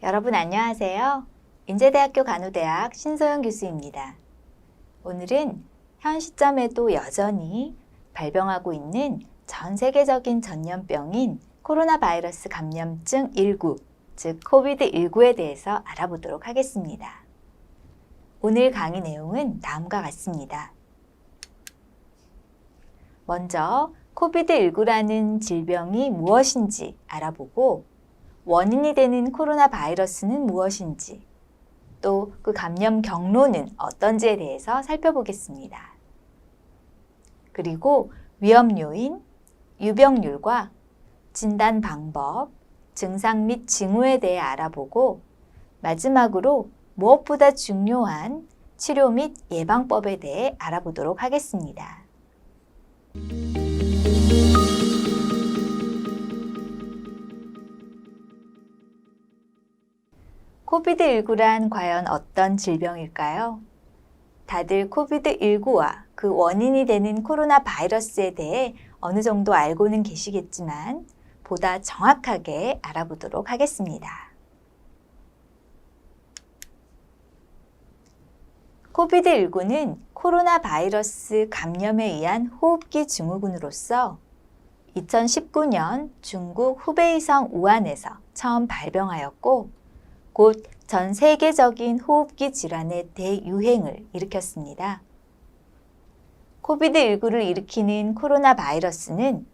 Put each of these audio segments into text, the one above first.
여러분 안녕하세요. 인제대학교 간호대학 신소영 교수입니다. 오늘은 현 시점에도 여전히 발병하고 있는 전 세계적인 전염병인 코로나 바이러스 감염증 19, 즉 코비드19에 대해서 알아보도록 하겠습니다. 오늘 강의 내용은 다음과 같습니다. 먼저 코비드19라는 질병이 무엇인지 알아보고 원인이 되는 코로나 바이러스는 무엇인지, 또 그 감염 경로는 어떤지에 대해서 살펴보겠습니다. 그리고 위험 요인, 유병률과 진단 방법, 증상 및 징후에 대해 알아보고 마지막으로 무엇보다 중요한 치료 및 예방법에 대해 알아보도록 하겠습니다. 코비드19란 과연 어떤 질병일까요? 다들 코비드19와 그 원인이 되는 코로나 바이러스에 대해 어느 정도 알고는 계시겠지만 보다 정확하게 알아보도록 하겠습니다. 코비드19는 코로나 바이러스 감염에 의한 호흡기 증후군으로서 2019년 중국 후베이성 우한에서 처음 발병하였고 곧 전 세계적인 호흡기 질환의 대유행을 일으켰습니다. 코비드19를 일으키는 코로나 바이러스는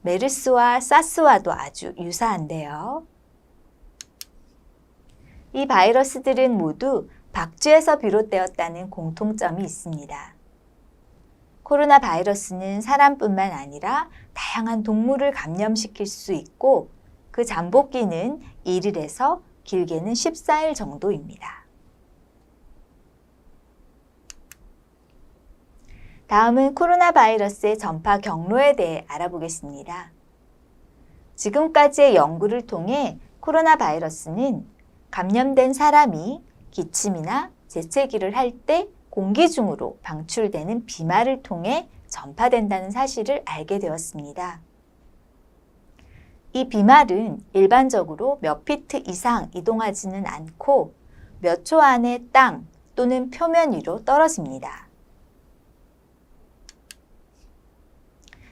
메르스와 사스와도 아주 유사한데요. 이 바이러스들은 모두 박쥐에서 비롯되었다는 공통점이 있습니다. 코로나 바이러스는 사람뿐만 아니라 다양한 동물을 감염시킬 수 있고 그 잠복기는 1일에서 길게는 14일 정도입니다. 다음은 코로나 바이러스의 전파 경로에 대해 알아보겠습니다. 지금까지의 연구를 통해 코로나 바이러스는 감염된 사람이 기침이나 재채기를 할 때 공기 중으로 방출되는 비말을 통해 전파된다는 사실을 알게 되었습니다. 이 비말은 일반적으로 몇 피트 이상 이동하지는 않고 몇 초 안에 땅 또는 표면 위로 떨어집니다.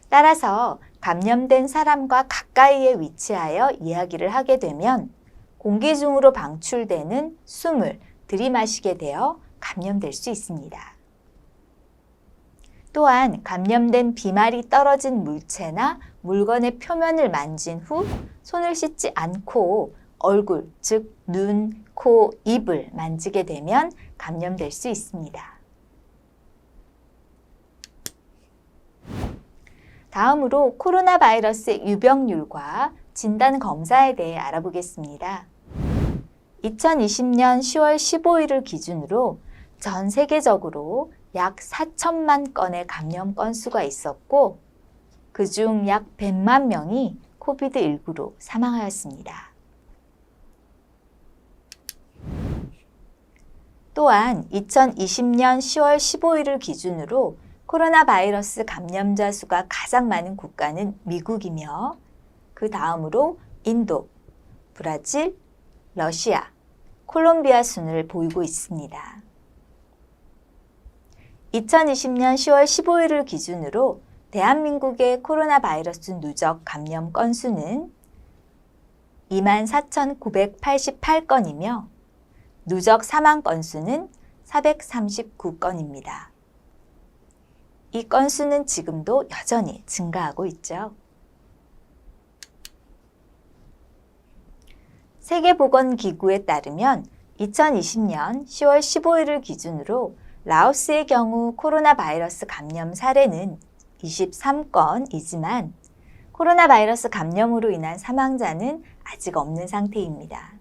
따라서 감염된 사람과 가까이에 위치하여 이야기를 하게 되면 공기 중으로 방출되는 숨을 들이마시게 되어 감염될 수 있습니다. 또한 감염된 비말이 떨어진 물체나 물건의 표면을 만진 후 손을 씻지 않고 얼굴, 즉 눈, 코, 입을 만지게 되면 감염될 수 있습니다. 다음으로 코로나 바이러스의 유병률과 진단 검사에 대해 알아보겠습니다. 2020년 10월 15일을 기준으로 전 세계적으로 약 4천만 건의 감염 건수가 있었고 그중 약 100만 명이 코비드19로 사망하였습니다. 또한 2020년 10월 15일을 기준으로 코로나 바이러스 감염자 수가 가장 많은 국가는 미국이며 그 다음으로 인도, 브라질, 러시아, 콜롬비아 순을 보이고 있습니다. 2020년 10월 15일을 기준으로 대한민국의 코로나 바이러스 누적 감염 건수는 24,988건이며 누적 사망 건수는 439건입니다. 이 건수는 지금도 여전히 증가하고 있죠. 세계보건기구에 따르면 2020년 10월 15일을 기준으로 라오스의 경우 코로나 바이러스 감염 사례는 23건이지만 코로나 바이러스 감염으로 인한 사망자는 아직 없는 상태입니다.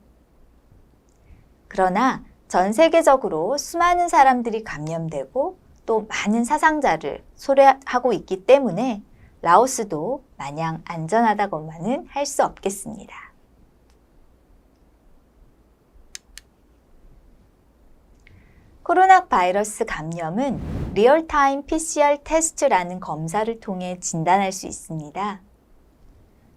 그러나 전 세계적으로 수많은 사람들이 감염되고 또 많은 사상자를 소래하고 있기 때문에 라오스도 마냥 안전하다고만은 할 수 없겠습니다. 코로나 바이러스 감염은 리얼타임 PCR 테스트라는 검사를 통해 진단할 수 있습니다.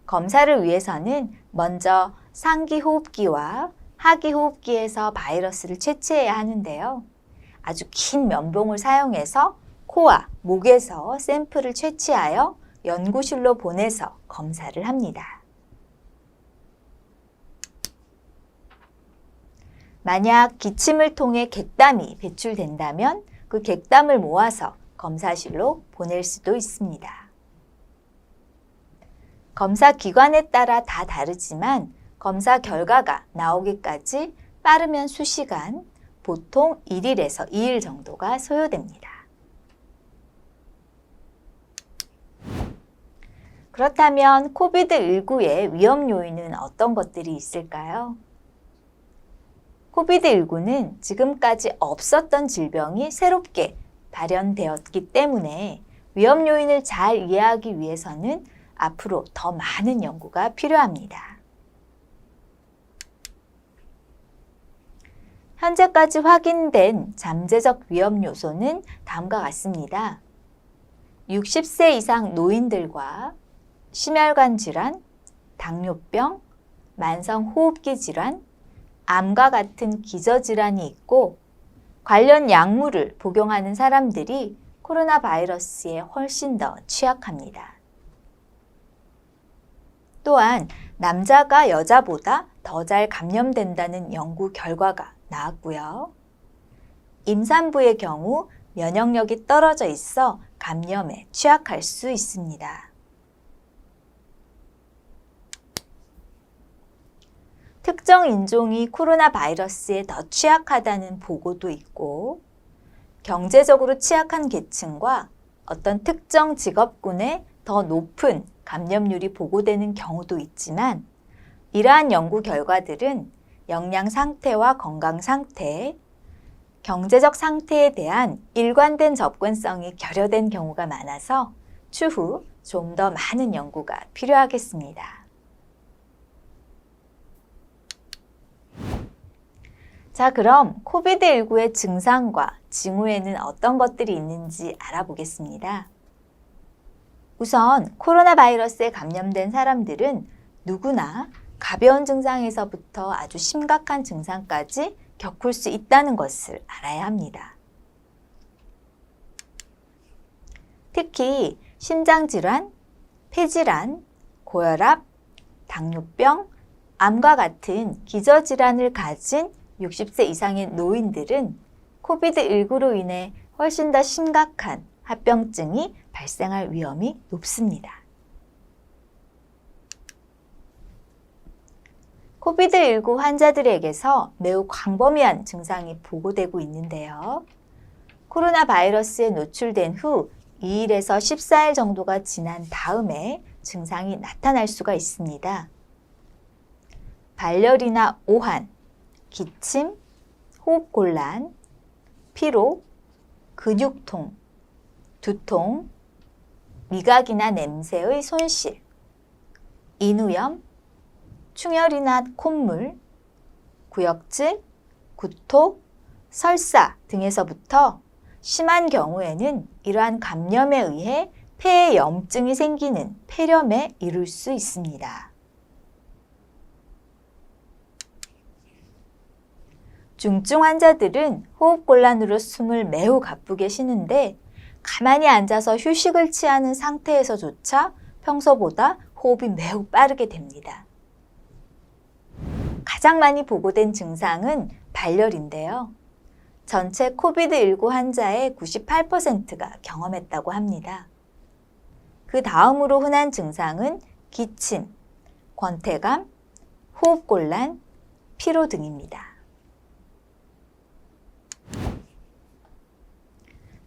검사를 위해서는 먼저 상기호흡기와 하기호흡기에서 바이러스를 채취해야 하는데요. 아주 긴 면봉을 사용해서 코와 목에서 샘플을 채취하여 연구실로 보내서 검사를 합니다. 만약 기침을 통해 객담이 배출된다면 그 객담을 모아서 검사실로 보낼 수도 있습니다. 검사 기관에 따라 다 다르지만 검사 결과가 나오기까지 빠르면 수시간, 보통 1일에서 2일 정도가 소요됩니다. 그렇다면 코비드-19의 위험 요인은 어떤 것들이 있을까요? 코비드-19는 지금까지 없었던 질병이 새롭게 발현되었기 때문에 위험 요인을 잘 이해하기 위해서는 앞으로 더 많은 연구가 필요합니다. 현재까지 확인된 잠재적 위험 요소는 다음과 같습니다. 60세 이상 노인들과 심혈관 질환, 당뇨병, 만성호흡기 질환, 암과 같은 기저질환이 있고 관련 약물을 복용하는 사람들이 코로나 바이러스에 훨씬 더 취약합니다. 또한 남자가 여자보다 더 잘 감염된다는 연구 결과가 나왔고요. 임산부의 경우 면역력이 떨어져 있어 감염에 취약할 수 있습니다. 특정 인종이 코로나 바이러스에 더 취약하다는 보고도 있고, 경제적으로 취약한 계층과 어떤 특정 직업군의 더 높은 감염률이 보고되는 경우도 있지만, 이러한 연구 결과들은 영양 상태와 건강 상태, 경제적 상태에 대한 일관된 접근성이 결여된 경우가 많아서 추후 좀 더 많은 연구가 필요하겠습니다. 자, 그럼 코비드-19의 증상과 징후에는 어떤 것들이 있는지 알아보겠습니다. 우선 코로나 바이러스에 감염된 사람들은 누구나 가벼운 증상에서부터 아주 심각한 증상까지 겪을 수 있다는 것을 알아야 합니다. 특히 심장질환, 폐질환, 고혈압, 당뇨병, 암과 같은 기저질환을 가진 60세 이상의 노인들은 코비드-19로 인해 훨씬 더 심각한 합병증이 발생할 위험이 높습니다. 코비드-19 환자들에게서 매우 광범위한 증상이 보고되고 있는데요. 코로나 바이러스에 노출된 후 2일에서 14일 정도가 지난 다음에 증상이 나타날 수가 있습니다. 발열이나 오한, 기침, 호흡곤란, 피로, 근육통, 두통, 미각이나 냄새의 손실, 인후염, 충혈이나 콧물, 구역질, 구토, 설사 등에서부터 심한 경우에는 이러한 감염에 의해 폐에 염증이 생기는 폐렴에 이를 수 있습니다. 중증 환자들은 호흡곤란으로 숨을 매우 가쁘게 쉬는데 가만히 앉아서 휴식을 취하는 상태에서조차 평소보다 호흡이 매우 빠르게 됩니다. 가장 많이 보고된 증상은 발열인데요. 전체 코비드-19 환자의 98%가 경험했다고 합니다. 그 다음으로 흔한 증상은 기침, 권태감, 호흡곤란, 피로 등입니다.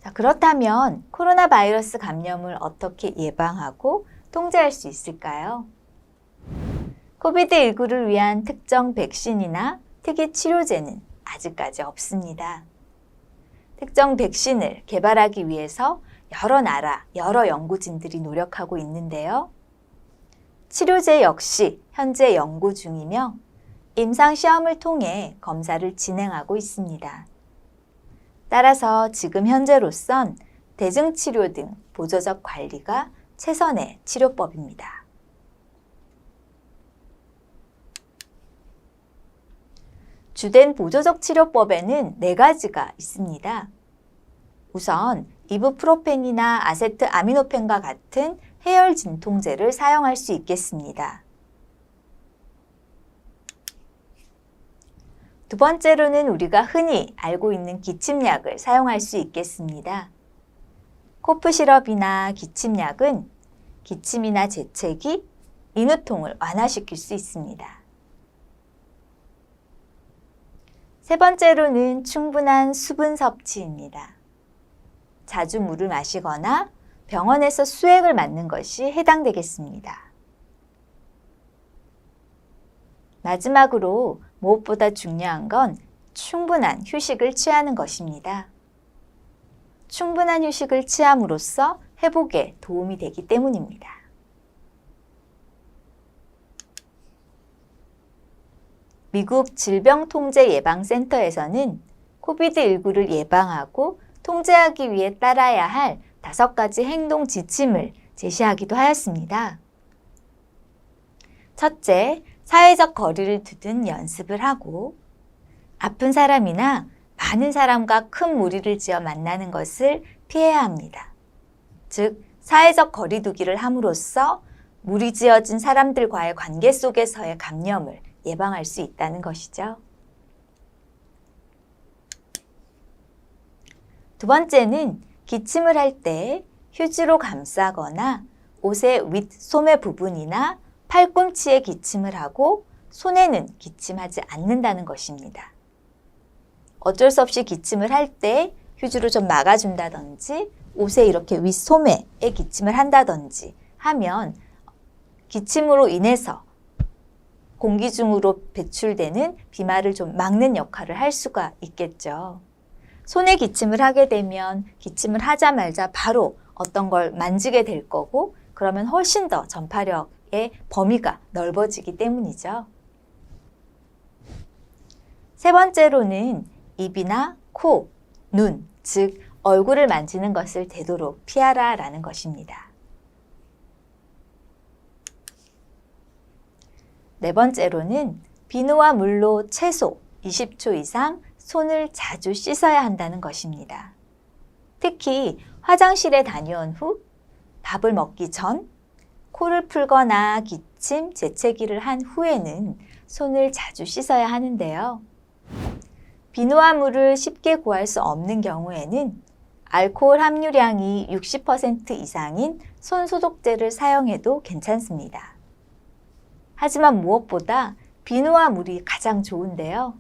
자, 그렇다면 코로나 바이러스 감염을 어떻게 예방하고 통제할 수 있을까요? 코비드-19를 위한 특정 백신이나 특이 치료제는 아직까지 없습니다. 특정 백신을 개발하기 위해서 여러 나라, 여러 연구진들이 노력하고 있는데요. 치료제 역시 현재 연구 중이며 임상시험을 통해 검사를 진행하고 있습니다. 따라서 지금 현재로선 대증치료 등 보조적 관리가 최선의 치료법입니다. 주된 보조적 치료법에는 4가지가 있습니다. 우선 이부프로펜이나 아세트아미노펜과 같은 해열 진통제를 사용할 수 있겠습니다. 두 번째로는 우리가 흔히 알고 있는 기침약을 사용할 수 있겠습니다. 코프 시럽이나 기침약은 기침이나 재채기, 인후통을 완화시킬 수 있습니다. 세 번째로는 충분한 수분 섭취입니다. 자주 물을 마시거나 병원에서 수액을 맞는 것이 해당되겠습니다. 마지막으로 무엇보다 중요한 건 충분한 휴식을 취하는 것입니다. 충분한 휴식을 취함으로써 회복에 도움이 되기 때문입니다. 미국 질병통제예방센터에서는 코비드-19를 예방하고 통제하기 위해 따라야 할 5가지 행동 지침을 제시하기도 하였습니다. 첫째, 사회적 거리를 두는 연습을 하고 아픈 사람이나 많은 사람과 큰 무리를 지어 만나는 것을 피해야 합니다. 즉, 사회적 거리 두기를 함으로써 무리지어진 사람들과의 관계 속에서의 감염을 예방할 수 있다는 것이죠. 두 번째는 기침을 할 때 휴지로 감싸거나 옷의 윗소매 부분이나 팔꿈치에 기침을 하고 손에는 기침하지 않는다는 것입니다. 어쩔 수 없이 기침을 할 때 휴지로 좀 막아준다든지 옷에 이렇게 윗소매에 기침을 한다든지 하면 기침으로 인해서 공기 중으로 배출되는 비말을 좀 막는 역할을 할 수가 있겠죠. 손에 기침을 하게 되면 기침을 하자마자 바로 어떤 걸 만지게 될 거고 그러면 훨씬 더 전파력의 범위가 넓어지기 때문이죠. 세 번째로는 입이나 코, 눈, 즉 얼굴을 만지는 것을 되도록 피하라라는 것입니다. 네 번째로는 비누와 물로 최소 20초 이상 손을 자주 씻어야 한다는 것입니다. 특히 화장실에 다녀온 후, 밥을 먹기 전, 코를 풀거나 기침, 재채기를 한 후에는 손을 자주 씻어야 하는데요. 비누와 물을 쉽게 구할 수 없는 경우에는 알코올 함유량이 60% 이상인 손소독제를 사용해도 괜찮습니다. 하지만 무엇보다 비누와 물이 가장 좋은데요.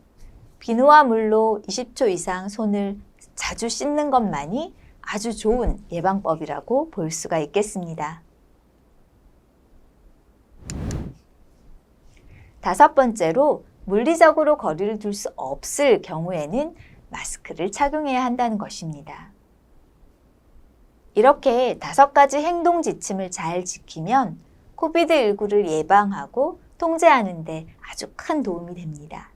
비누와 물로 20초 이상 손을 자주 씻는 것만이 아주 좋은 예방법이라고 볼 수가 있겠습니다. 5번째로 물리적으로 거리를 둘 수 없을 경우에는 마스크를 착용해야 한다는 것입니다. 이렇게 5가지 행동 지침을 잘 지키면 코비드-19를 예방하고 통제하는 데 아주 큰 도움이 됩니다.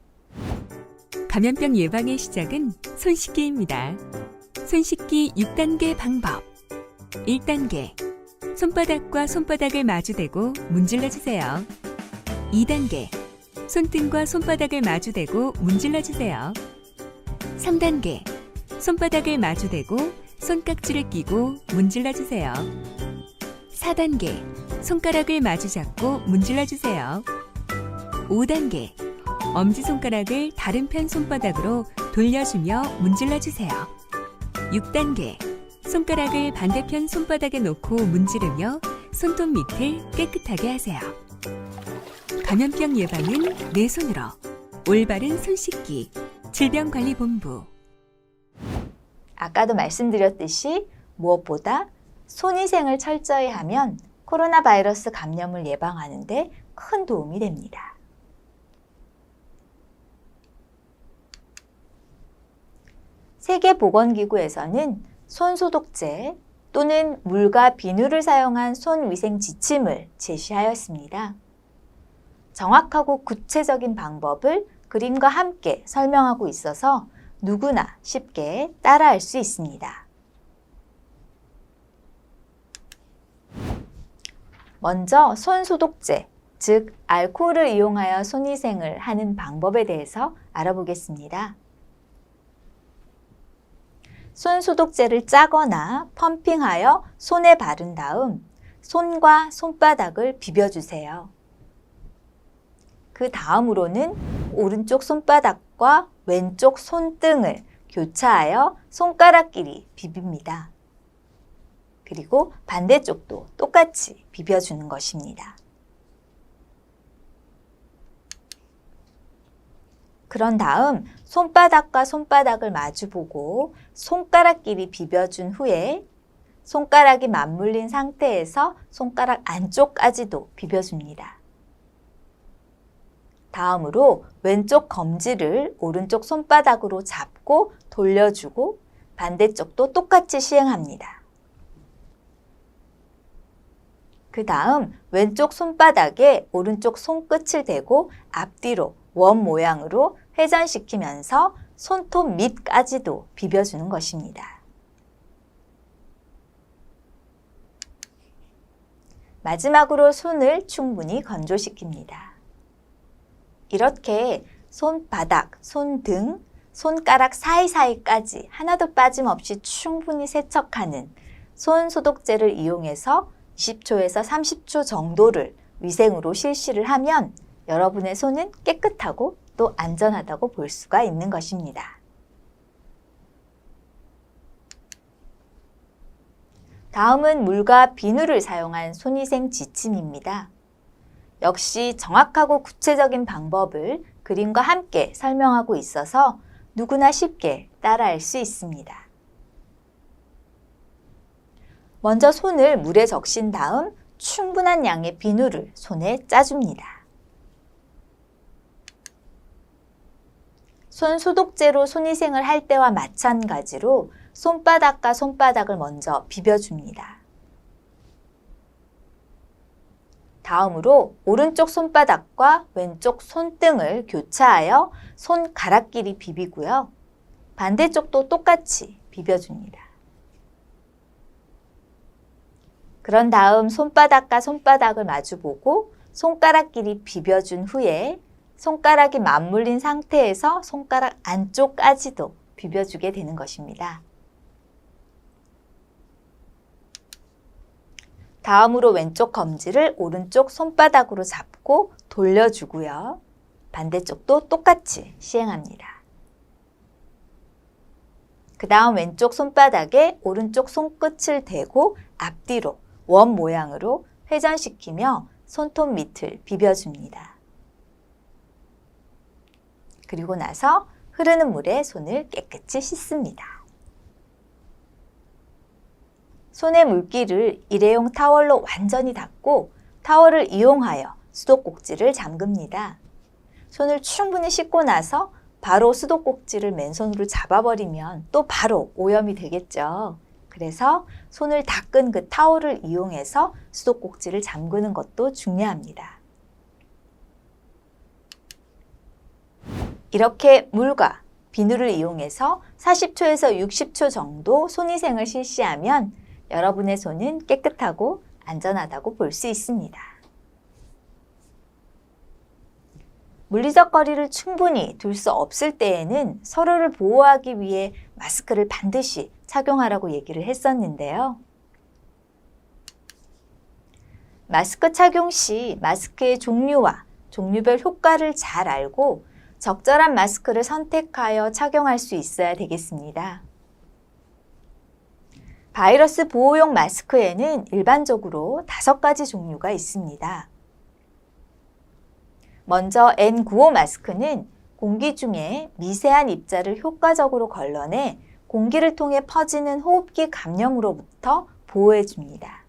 감염병 예방의 시작은 손 씻기입니다. 손 씻기 6단계 방법. 1단계. 손바닥과 손바닥을 마주대고 문질러주세요. 2단계. 손등과 손바닥을 마주대고 문질러주세요. 3단계. 손바닥을 마주대고 손깍지를 끼고 문질러주세요. 4단계. 손가락을 마주잡고 문질러주세요. 5단계. 엄지손가락을 다른 편 손바닥으로 돌려주며 문질러주세요. 6단계. 손가락을 반대편 손바닥에 놓고 문지르며 손톱 밑을 깨끗하게 하세요. 감염병 예방은 내 손으로. 올바른 손 씻기. 질병관리본부. 아까도 말씀드렸듯이 무엇보다 손위생을 철저히 하면 코로나 바이러스 감염을 예방하는 데 큰 도움이 됩니다. 세계보건기구에서는 손소독제 또는 물과 비누를 사용한 손위생 지침을 제시하였습니다. 정확하고 구체적인 방법을 그림과 함께 설명하고 있어서 누구나 쉽게 따라할 수 있습니다. 먼저 손소독제, 즉 알코올을 이용하여 손위생을 하는 방법에 대해서 알아보겠습니다. 손 소독제를 짜거나 펌핑하여 손에 바른 다음 손과 손바닥을 비벼주세요. 그 다음으로는 오른쪽 손바닥과 왼쪽 손등을 교차하여 손가락끼리 비빕니다. 그리고 반대쪽도 똑같이 비벼주는 것입니다. 그런 다음 손바닥과 손바닥을 마주보고 손가락끼리 비벼준 후에 손가락이 맞물린 상태에서 손가락 안쪽까지도 비벼줍니다. 다음으로 왼쪽 검지를 오른쪽 손바닥으로 잡고 돌려주고 반대쪽도 똑같이 시행합니다. 그 다음 왼쪽 손바닥에 오른쪽 손끝을 대고 앞뒤로 원 모양으로 회전시키면서 손톱 밑까지도 비벼주는 것입니다. 마지막으로 손을 충분히 건조시킵니다. 이렇게 손바닥, 손등, 손가락 사이사이까지 하나도 빠짐없이 충분히 세척하는 손 소독제를 이용해서 20초에서 30초 정도를 위생으로 실시를 하면 여러분의 손은 깨끗하고 또 안전하다고 볼 수가 있는 것입니다. 다음은 물과 비누를 사용한 손위생 지침입니다. 역시 정확하고 구체적인 방법을 그림과 함께 설명하고 있어서 누구나 쉽게 따라할 수 있습니다. 먼저 손을 물에 적신 다음 충분한 양의 비누를 손에 짜줍니다. 손 소독제로 손위생을 할 때와 마찬가지로 손바닥과 손바닥을 먼저 비벼줍니다. 다음으로 오른쪽 손바닥과 왼쪽 손등을 교차하여 손가락끼리 비비고요. 반대쪽도 똑같이 비벼줍니다. 그런 다음 손바닥과 손바닥을 마주보고 손가락끼리 비벼준 후에 손가락이 맞물린 상태에서 손가락 안쪽까지도 비벼주게 되는 것입니다. 다음으로 왼쪽 검지를 오른쪽 손바닥으로 잡고 돌려주고요. 반대쪽도 똑같이 시행합니다. 그 다음 왼쪽 손바닥에 오른쪽 손끝을 대고 앞뒤로 원 모양으로 회전시키며 손톱 밑을 비벼줍니다. 그리고 나서 흐르는 물에 손을 깨끗이 씻습니다. 손의 물기를 일회용 타월로 완전히 닦고 타월을 이용하여 수도꼭지를 잠깁니다. 손을 충분히 씻고 나서 바로 수도꼭지를 맨손으로 잡아버리면 또 바로 오염이 되겠죠. 그래서 손을 닦은 그 타월을 이용해서 수도꼭지를 잠그는 것도 중요합니다. 이렇게 물과 비누를 이용해서 40초에서 60초 정도 손위생을 실시하면 여러분의 손은 깨끗하고 안전하다고 볼 수 있습니다. 물리적 거리를 충분히 둘 수 없을 때에는 서로를 보호하기 위해 마스크를 반드시 착용하라고 얘기를 했었는데요. 마스크 착용 시 마스크의 종류와 종류별 효과를 잘 알고 적절한 마스크를 선택하여 착용할 수 있어야 되겠습니다. 바이러스 보호용 마스크에는 일반적으로 5가지 종류가 있습니다. 먼저 N95 마스크는 공기 중에 미세한 입자를 효과적으로 걸러내 공기를 통해 퍼지는 호흡기 감염으로부터 보호해줍니다.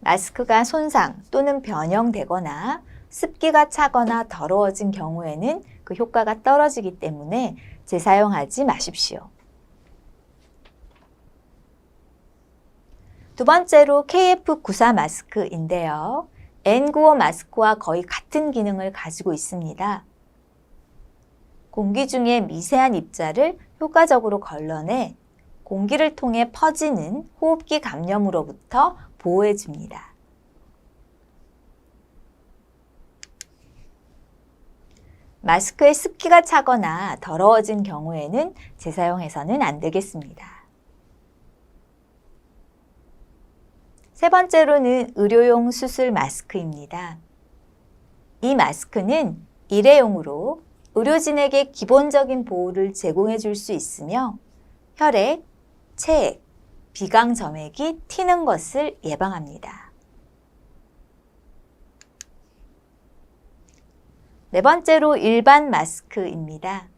마스크가 손상 또는 변형되거나 습기가 차거나 더러워진 경우에는 그 효과가 떨어지기 때문에 재사용하지 마십시오. 두 번째로 KF94 마스크인데요. N95 마스크와 거의 같은 기능을 가지고 있습니다. 공기 중에 미세한 입자를 효과적으로 걸러내 공기를 통해 퍼지는 호흡기 감염으로부터 보호해 줍니다. 마스크에 습기가 차거나 더러워진 경우에는 재사용해서는 안 되겠습니다. 세 번째로는 의료용 수술 마스크입니다. 이 마스크는 일회용으로 의료진에게 기본적인 보호를 제공해 줄 수 있으며 혈액, 체액, 비강 점액이 튀는 것을 예방합니다. 네 번째로 일반 마스크입니다.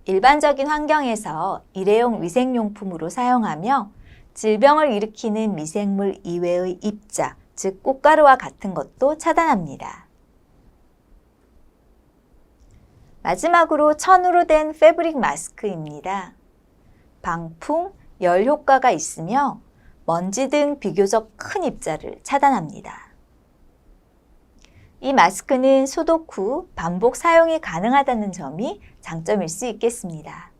일반적인 환경에서 일회용 위생용품으로 사용하며 질병을 일으키는 미생물 이외의 입자, 즉 꽃가루와 같은 것도 차단합니다. 마지막으로 천으로 된 패브릭 마스크입니다. 방풍, 열 효과가 있으며 먼지 등 비교적 큰 입자를 차단합니다. 이 마스크는 소독 후 반복 사용이 가능하다는 점이 장점일 수 있겠습니다.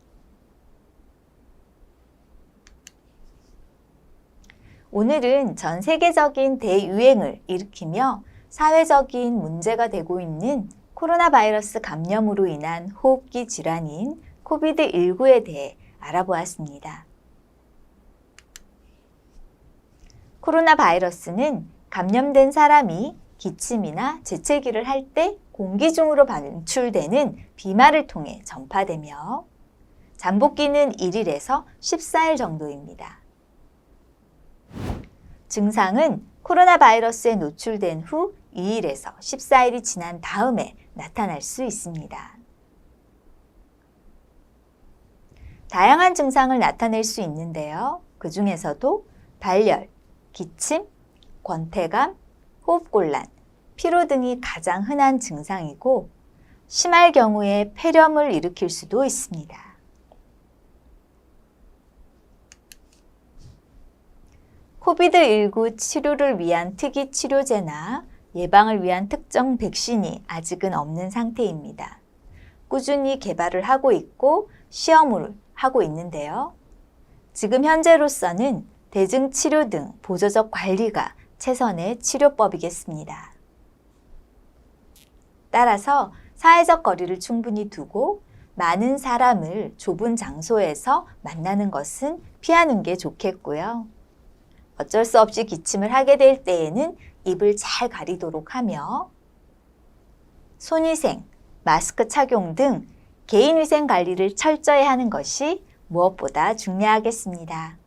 오늘은 전 세계적인 대유행을 일으키며 사회적인 문제가 되고 있는 코로나 바이러스 감염으로 인한 호흡기 질환인 코비드19에 대해 알아보았습니다. 코로나 바이러스는 감염된 사람이 기침이나 재채기를 할 때 공기 중으로 방출되는 비말을 통해 전파되며 잠복기는 1일에서 14일 정도입니다. 증상은 코로나 바이러스에 노출된 후 2일에서 14일이 지난 다음에 나타날 수 있습니다. 다양한 증상을 나타낼 수 있는데요. 그 중에서도 발열, 기침, 권태감, 호흡곤란, 피로 등이 가장 흔한 증상이고 심할 경우에 폐렴을 일으킬 수도 있습니다. 코비드19 치료를 위한 특이 치료제나 예방을 위한 특정 백신이 아직은 없는 상태입니다. 꾸준히 개발을 하고 있고 시험을 하고 있는데요. 지금 현재로서는 대증 치료 등 보조적 관리가 최선의 치료법이겠습니다. 따라서 사회적 거리를 충분히 두고 많은 사람을 좁은 장소에서 만나는 것은 피하는 게 좋겠고요. 어쩔 수 없이 기침을 하게 될 때에는 입을 잘 가리도록 하며 손위생, 마스크 착용 등 개인위생 관리를 철저히 하는 것이 무엇보다 중요하겠습니다.